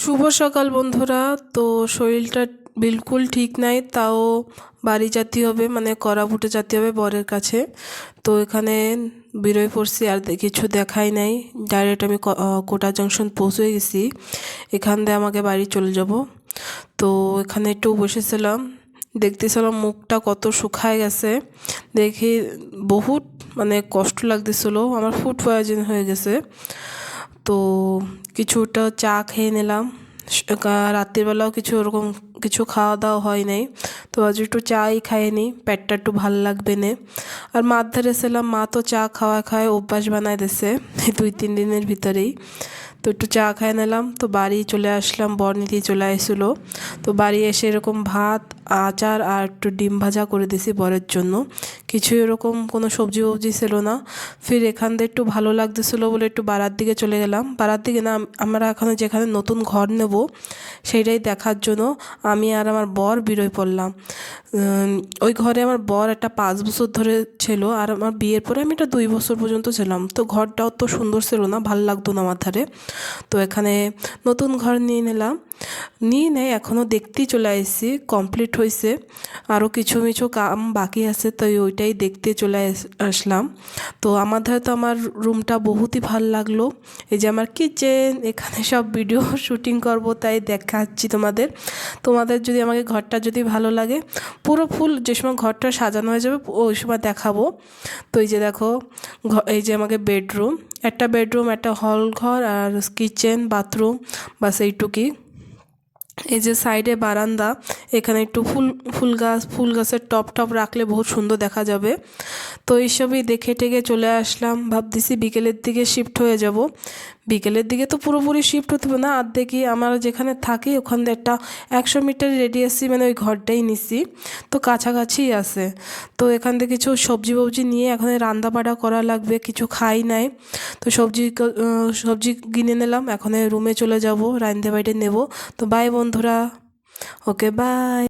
শুভ সকাল বন্ধুরা। তো শরীরটা বিলকুল ঠিক নাই, তাও বাড়ি যেতে হবে, মানে কড়াপুটে যেতে হবে বরের কাছে। তো এখানে বেরোয় পড়ছি, আর কিছু দেখাই নাই। ডাইরেক্ট আমি কোটা জংশন পৌঁছে গেছি। এখান দিয়ে আমাকে বাড়ি চলে যাব। তো এখানে একটু বসেছিলাম, দেখতেছিলাম মুখটা কত শুকায় গেছে। দেখি বহুত মানে কষ্ট লাগতেছিল, আমার ফুড পয়জন হয়ে গেছে। তো কিছুটা চা খেয়ে নিলাম। রাত্রিবেলাও কিছু ওরকম কিছু খাওয়া দাওয়া হয় নাই। তো আজ একটু চাই খাইয়ে নিই, পেটটা একটু ভাল লাগবে না। আর মার ধারে ছিলাম, মা তো চা খাওয়া খায় অভ্যাস বানায় দিছে এই 2-3 দিনের ভিতরেই। তো একটু চা খাই নিলাম, তো বাড়ি চলে আসলাম, বর নিতেই চলে আসছিলো। তো বাড়ি এসে এরকম ভাত, আচার আর একটু ডিম ভাজা করে দিছি বরের জন্য। কিছু এরকম কোনো সবজি ফবজি ছিল না। ফির এখান দিয়ে একটু ভালো লাগতেছিলো বলে একটু বাড়ার দিকে চলে গেলাম। বাড়ার দিকে না, আমরা এখানে যেখানে নতুন ঘর নেব সেইটাই দেখার জন্য আমি আর আমার বর বেরোয় পড়লাম। ওই ঘরে আমার বর একটা 5 বছর ধরে ছিল, আর আমার বিয়ের পরে আমি এটা 2 বছর পর্যন্ত ছিলাম। তো ঘরটাও তো সুন্দর ছিল না, ভাল লাগতো না আমার ধারে। তো এখানে নতুন ঘর নিয়ে নিলাম, নিয়ে নেয় এখনও দেখতেই চলে আসছি, কমপ্লিট হয়েছে। আরও কিছু মিছু কাম বাকি আছে, তো ওইটাই দেখতে চলে আসলাম। তো আমার ধারে তো আমার রুমটা বহুতই ভাল লাগলো। এই যে আমার কিচেন, এখানে সব ভিডিও শুটিং করব, তাই দেখাচ্ছি তোমাদের। তোমাদের যদি আমাকে ঘরটা যদি ভালো লাগে, পুরো ফুল যে সময় ঘরটা সাজানো হয়ে যাবে ওই সময় দেখাবো। তো এই যে দেখো, এই যে আমাকে বেডরুম, একটা বেডরুম, একটা হল ঘর, আর কিচেন, বাথরুম, বাস এইটুকুই। এই যে সাইডে বারান্দা, এখানে একটু ফুল গাছের টপ টপ রাখলে বহুত সুন্দর দেখা যাবে। তো এইসবই দেখে টেকে চলে আসলাম, ভাবতেছি বিকেলের দিকে শিফট হয়ে যাব। বিকেলের দিকে তো পুরোপুরি শিফট হতে হবে না, দেখি আমরা যেখানে থাকি ওখান দিয়ে একটা 100 মিটার রেডিয়াসই মানে ওই ঘরটাই নিছি, তো কাছাকাছি আছে। তো এখান থেকে কিছু সবজি ফবজি নিয়ে এখন রান্না বাড়া করা লাগবে, কিছু খাই নাই। তো সবজি কিনে নিলাম, এখন রুমে চলে যাব, রান্ধতে বাইরে নেব। তো বাই বন্ধুরা, ওকে বাই।